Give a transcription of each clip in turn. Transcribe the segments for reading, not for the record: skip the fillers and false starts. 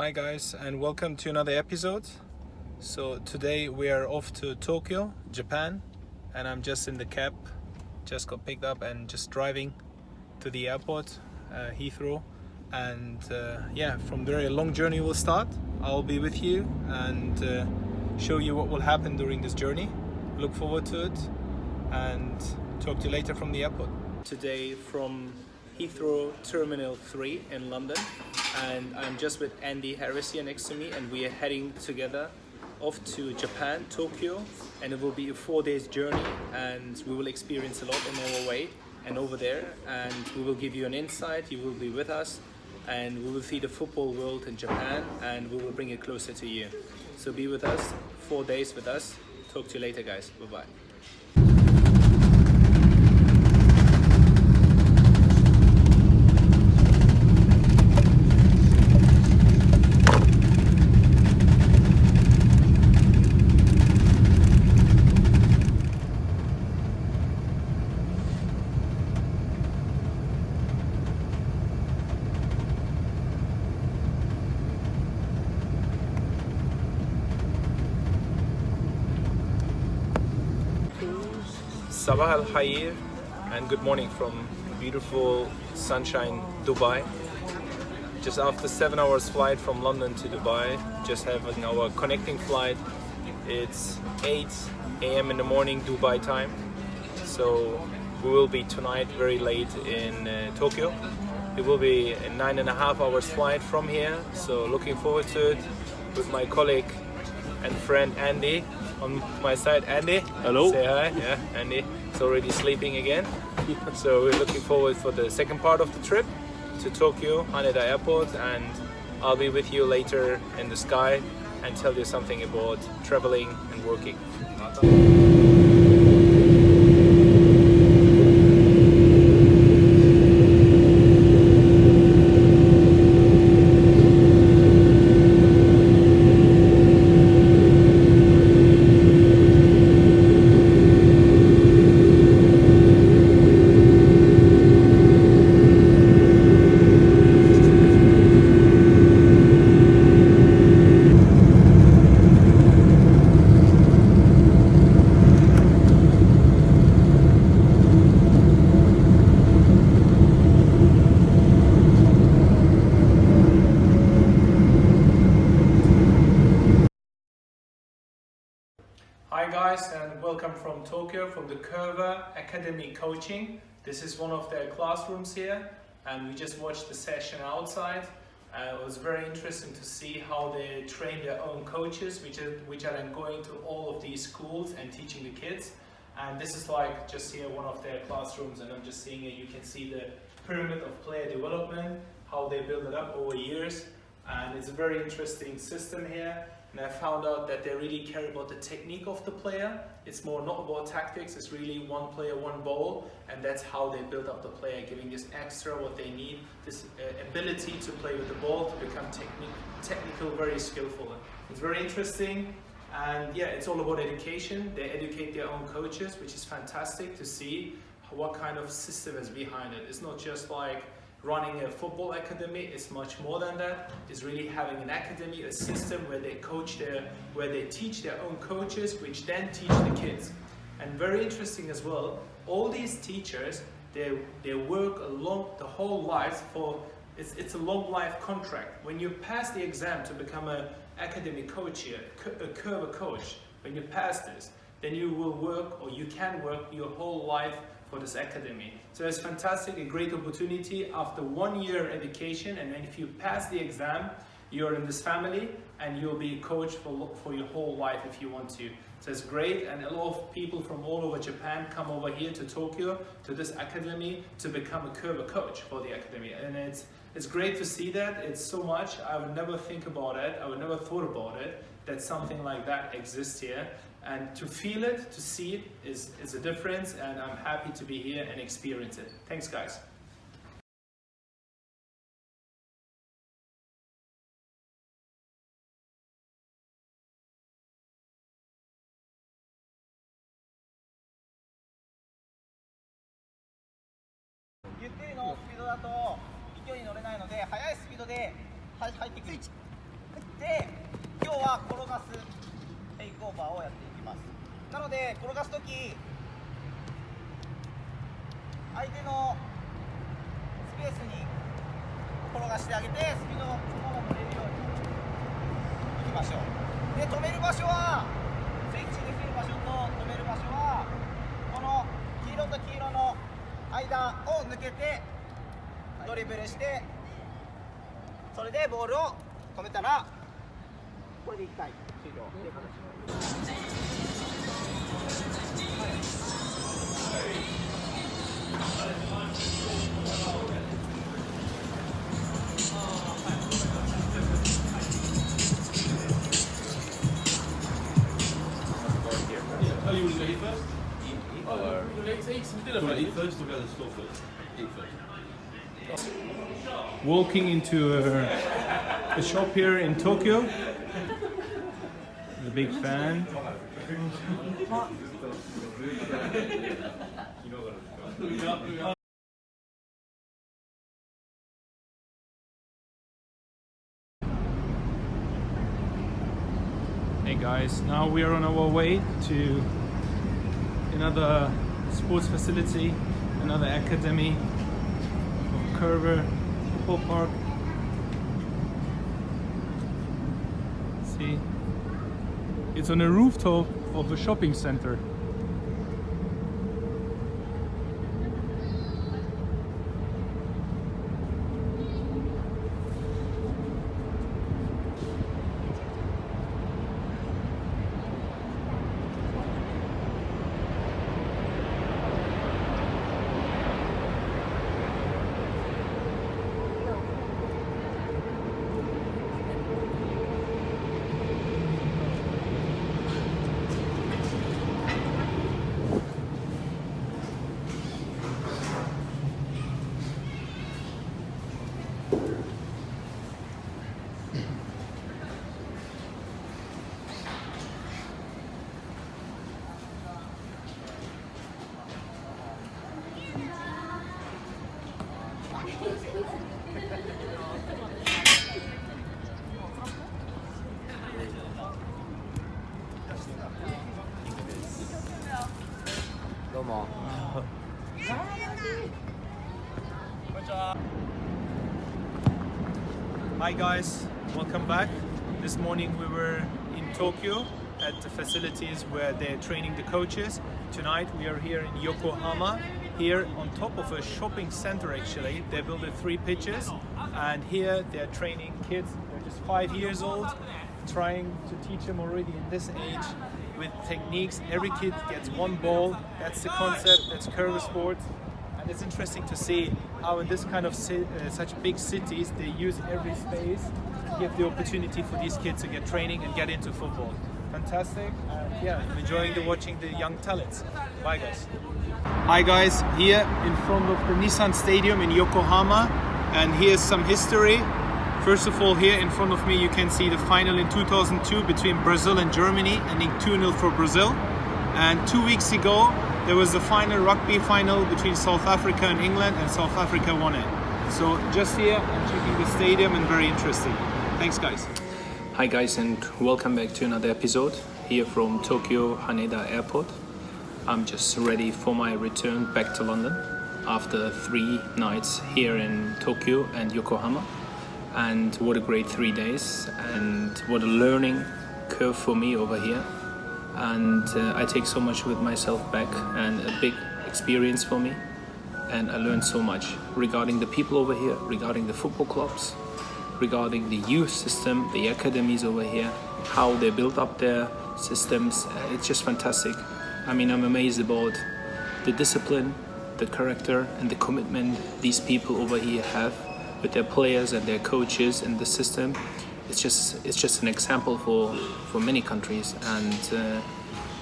Hi guys, and welcome to another episode. So today we are off to Tokyo, Japan, and I'm just in the cab, just got picked up and just driving to the airport, Heathrow, and from there a long journey will start. I'll be with you and show you what will happen during this journey. Look forward to it and talk to you later from the airport. Today from Heathrow Terminal 3 in London, and I'm just with Andy Harris here next to me, and we are heading together off to Japan, Tokyo, and it will be a 4 days journey, and we will experience a lot on our way and over there, and we will give you an insight. You will be with us, and we will see the football world in Japan, and we will bring it closer to you. So be with us, 4 days with us. Talk to you later, guys. Bye-bye. Sabah al Khair and good morning from beautiful sunshine Dubai. Just after 7 hours flight from London to Dubai, just having our connecting flight. It's 8 a.m. in the morning Dubai time, so we will be tonight very late in Tokyo. It will be a 9.5 hours flight from here, so looking forward to it with my colleague and friend Andy. On my side, Andy. Hello. Say hi. Yeah, Andy. It's already sleeping again. So we're looking forward for the second part of the trip to Tokyo, Haneda Airport, and I'll be with you later in the sky and tell you something about traveling and working. Hi guys, and welcome from Tokyo, from the Coerver Academy Coaching. This is one of their classrooms here, and we just watched the session outside. It was very interesting to see how they train their own coaches, which are then going to all of these schools and teaching the kids. And this is like just here one of their classrooms, and I'm just seeing it. You can see the pyramid of player development, how they build it up over years, and it's a very interesting system here. And I found out that they really care about the technique of the player. It's more not about tactics, it's really one player, one ball, and that's how they build up the player, giving this extra what they need, this ability to play with the ball, to become technical, very skillful. It's very interesting, and yeah, it's all about education. They educate their own coaches, which is fantastic to see what kind of system is behind it. It's not just like running a football academy, is much more than that. It's really having an academy, a system where they teach their own coaches, which then teach the kids. And very interesting as well, all these teachers, they work along the whole life for, it's a long life contract. When you pass the exam to become an academy coach here, a Coerver coach, when you pass this, then you will work, or you can work your whole life for this academy. So it's fantastic, a great opportunity after 1 year education, and then if you pass the exam, you're in this family and you'll be a coach for your whole life if you want to. So it's great, and a lot of people from all over Japan come over here to Tokyo, to this academy, to become a Coerver coach for the academy. And it's great to see that. It's so much, I would never think about it, I would never thought about it, that something like that exists here. And to feel it, to see it is a difference, and I'm happy to be here and experience it. Thanks guys. て、今日は転がすテイクオーバーをやっていきます。なので転がすとき、相手のスペースに転がしてあげて、スピードをそのまま乗れるようにいきましょう。で、止める場所は、スイッチできる場所と止める場所は、この黄色と黄色の間を抜けてドリブルして、それでボールを止めたら、これで1回終了という形です。Oh, you want to go eat first? Eat some dinner first. Eat first or go to the store first? Eat first. Walking into a shop here in Tokyo. The big fan. Hey guys, now we are on our way to another sports facility, another academy of Coerver Football Park. See, it's on a rooftop of a shopping center. Hi guys, welcome back. This morning we were in Tokyo at the facilities where they're training the coaches. Tonight we are here in Yokohama, here on top of a shopping center actually. They built 3 pitches and here they're training kids. They're just 5 years old, trying to teach them already in this age with techniques. Every kid gets 1 ball. That's the concept, that's Coerver sports. And it's interesting to see how in this kind of such big cities they use every space to give the opportunity for these kids to get training and get into football. Fantastic, and yeah, I'm enjoying watching the young talents. Bye guys. Hi guys, here in front of the Nissan Stadium in Yokohama, and here's some history. First of all, here in front of me you can see the final in 2002 between Brazil and Germany, ending 2-0 for Brazil. And 2 weeks ago there was the final rugby final between South Africa and England, and South Africa won it. So just here I'm checking the stadium and very interesting. Thanks guys. Hi guys, and welcome back to another episode here from Tokyo Haneda Airport. I'm just ready for my return back to London after 3 nights here in Tokyo and Yokohama. And what a great 3 days, and what a learning curve for me over here. And I take so much with myself back, and a big experience for me. And I learned so much regarding the people over here, regarding the football clubs, regarding the youth system, the academies over here, how they build up their systems. It's just fantastic. I mean, I'm amazed about the discipline, the character and the commitment these people over here have with their players and their coaches and the system. It's just an example for many countries, and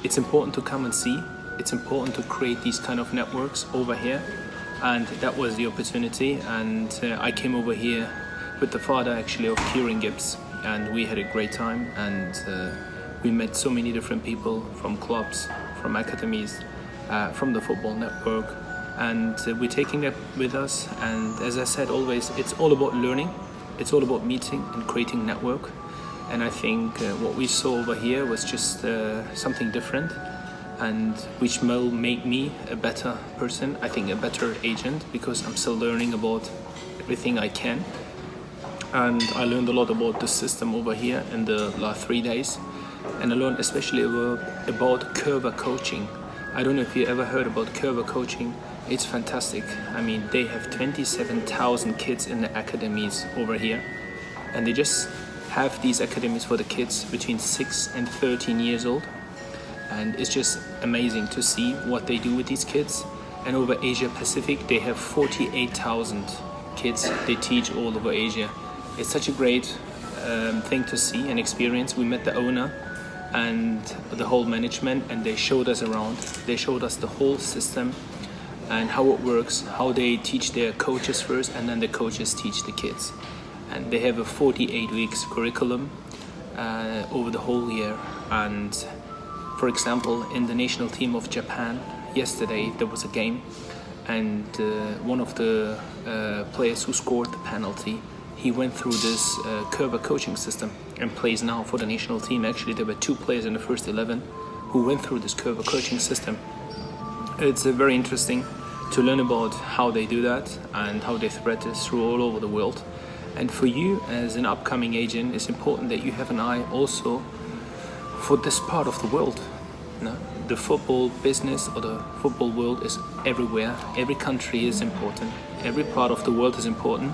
it's important to come and see. It's important to create these kind of networks over here, and that was the opportunity. And I came over here with the father actually of Kieran Gibbs, and we had a great time, and we met so many different people from clubs, from academies, from the football network, and we're taking that with us. And as I said always, it's all about learning. It's all about meeting and creating network. And I think what we saw over here was just something different, and which will make me a better person, I think a better agent, because I'm still learning about everything I can. And I learned a lot about the system over here in the last 3 days, and I learned especially about Coerver Coaching. I don't know if you ever heard about Coerver Coaching. It's fantastic. I mean, they have 27,000 kids in the academies over here, and they just have these academies for the kids between 6 and 13 years old, and it's just amazing to see what they do with these kids. And over Asia Pacific they have 48,000 kids they teach all over Asia. It's such a great thing to see and experience. We met the owner and the whole management, and they showed us around. They showed us the whole system and how it works, how they teach their coaches first, and then the coaches teach the kids. And they have a 48 weeks curriculum over the whole year. And for example, in the national team of Japan, yesterday there was a game, and one of the players who scored the penalty, he went through this Coerver coaching system and plays now for the national team. Actually, there were 2 players in the first 11 who went through this Coerver coaching system. It's very interesting to learn about how they do that and how they thread this through all over the world. And for you as an upcoming agent, it's important that you have an eye also for this part of the world. You know, the football business or the football world is everywhere. Every country is important. Every part of the world is important,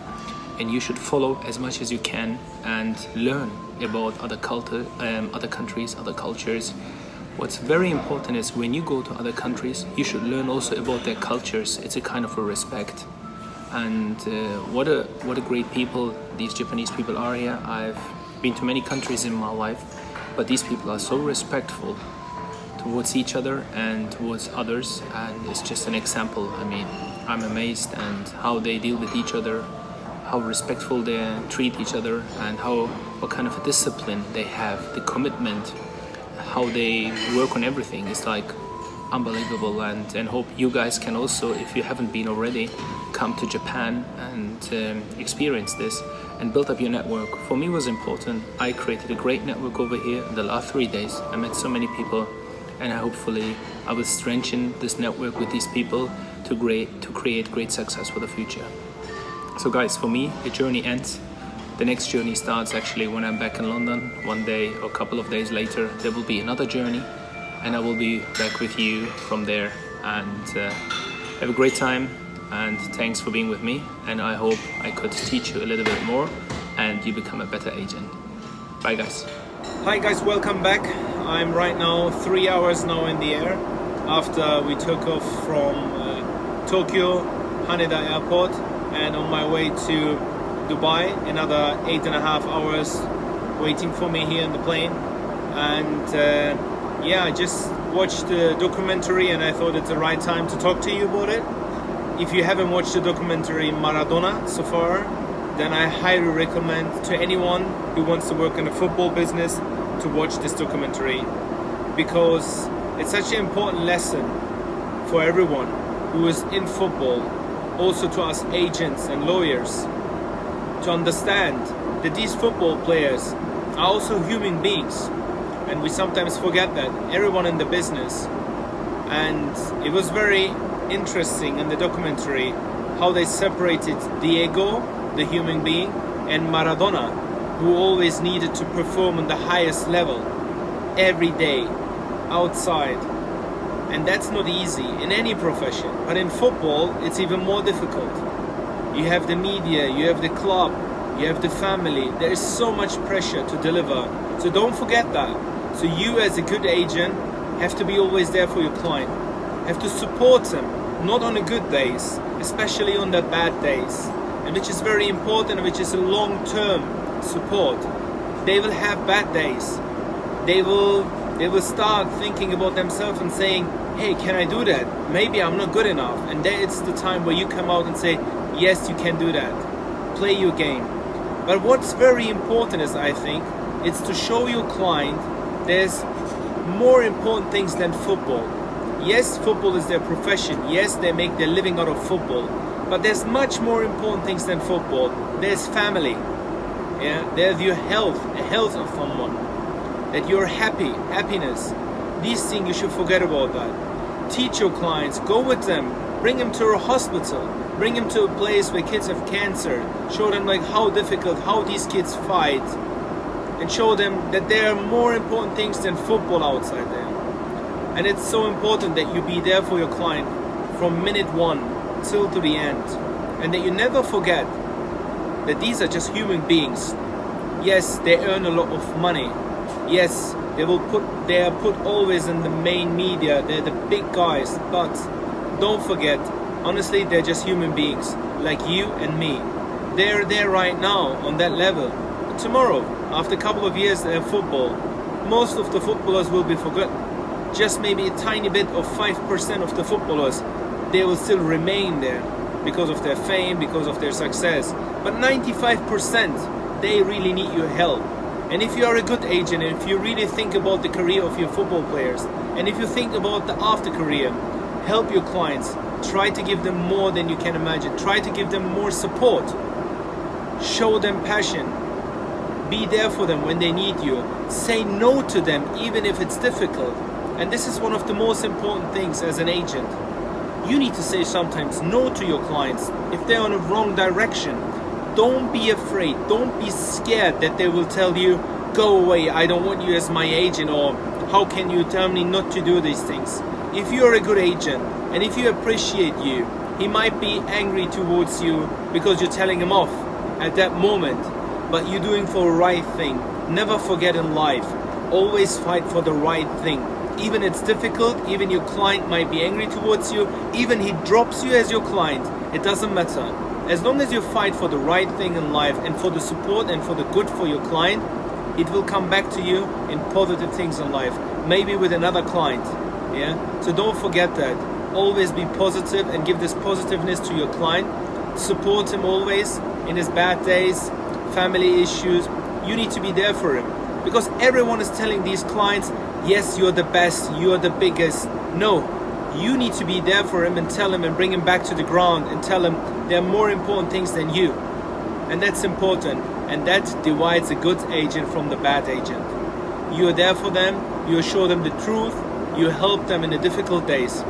and you should follow as much as you can and learn about other countries, other cultures. What's very important is when you go to other countries, you should learn also about their cultures. It's a kind of a respect. And what a great people these Japanese people are here. I've been to many countries in my life, but these people are so respectful towards each other and towards others, and it's just an example. I mean, I'm amazed and how they deal with each other, how respectful they treat each other, and what kind of a discipline they have, the commitment, how they work on everything. It's like unbelievable, and hope you guys can also, if you haven't been already, come to Japan and experience this and build up your network. For me, it was important. I created a great network over here in the last 3 days. I met so many people, and hopefully I will strengthen this network with these people to create great success for the future. So guys, for me, the journey ends. The next journey starts actually when I'm back in London. One day or a couple of days later, there will be another journey, and I will be back with you from there. And have a great time, and thanks for being with me, and I hope I could teach you a little bit more and you become a better agent. Bye guys. Hi guys, welcome back. I'm right now 3 hours now in the air after we took off from Tokyo Haneda Airport, and on my way to Dubai. Another 8.5 hours waiting for me here in the plane. And yeah, I just watched the documentary and I thought it's the right time to talk to you about it. If you haven't watched the documentary Maradona so far, then I highly recommend to anyone who wants to work in the football business to watch this documentary, because it's such an important lesson for everyone who is in football, also to us agents and lawyers, to understand that these football players are also human beings, and we sometimes forget that, everyone in the business. And it was very interesting in the documentary how they separated Diego, the human being, and Maradona, who always needed to perform on the highest level every day outside. And that's not easy in any profession, but in football it's even more difficult. You have the media, you have the club, you have the family. There is so much pressure to deliver, so don't forget that. So you as a good agent have to be always there for your client, have to support them, not on the good days, especially on the bad days, and which is very important, which is a long-term support. They will have bad days. They will start thinking about themselves and saying, hey, can I do that? Maybe I'm not good enough. And then it's the time where you come out and say, yes, you can do that. Play your game. But what's very important is, I think, it's to show your client there's more important things than football. Yes, football is their profession. Yes, they make their living out of football. But there's much more important things than football. There's family. Yeah, there's your health, the health of someone. That you're happy, happiness. These things, you should forget about that. Teach your clients, go with them, bring them to a hospital, bring them to a place where kids have cancer, show them like how difficult, how these kids fight, and show them that there are more important things than football outside there. And it's so important that you be there for your client from minute one till to the end, and that you never forget that these are just human beings. Yes, they earn a lot of money. Yes, they are put always in the main media. They're the big guys, but don't forget, honestly, they're just human beings like you and me. They're there right now on that level. Tomorrow, after a couple of years of football, most of the footballers will be forgotten. Just maybe a tiny bit of 5% of the footballers, they will still remain there because of their fame, because of their success. But 95%, they really need your help. And if you are a good agent, and if you really think about the career of your football players, and if you think about the after career, help your clients. Try to give them more than you can imagine. Try to give them more support. Show them passion. Be there for them when they need you. Say no to them even if it's difficult. And this is one of the most important things as an agent. You need to say sometimes no to your clients if they're on a wrong direction. Don't be afraid, don't be scared that they will tell you, go away, I don't want you as my agent, or how can you tell me not to do these things? If you're a good agent and if you appreciate you, he might be angry towards you because you're telling him off at that moment, but you're doing for the right thing. Never forget in life, always fight for the right thing. Even it's difficult, even your client might be angry towards you, even he drops you as your client, it doesn't matter. As long as you fight for the right thing in life and for the support and for the good for your client, it will come back to you in positive things in life, maybe with another client. Yeah. So don't forget that. Always be positive and give this positiveness to your client. Support him always in his bad days, family issues. You need to be there for him, because everyone is telling these clients, yes, you're the best, you're the biggest. No. You need to be there for him and tell him and bring him back to the ground and tell him there are more important things than you. And that's important. And that divides a good agent from the bad agent. You are there for them, you show them the truth, you help them in the difficult days.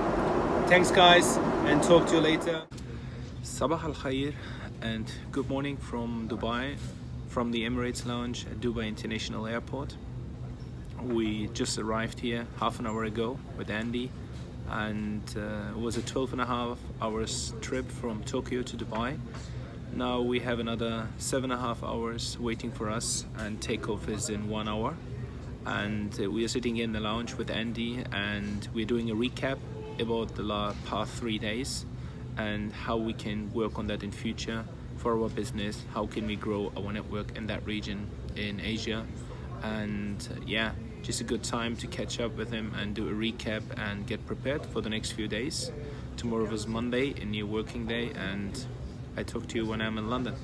Thanks guys, and talk to you later. Sabah al khair and good morning from Dubai, from the Emirates Lounge at Dubai International Airport. We just arrived here half an hour ago with Andy, and it was a 12.5 hours trip from Tokyo to Dubai. Now we have another 7.5 hours waiting for us, and takeoff is in 1 hour. And we are sitting in the lounge with Andy, and we're doing a recap about the past 3 days and how we can work on that in future for our business. How can we grow our network in that region in Asia? And yeah, just a good time to catch up with him and do a recap and get prepared for the next few days. Tomorrow is Monday, a new working day, and I talk to you when I'm in London.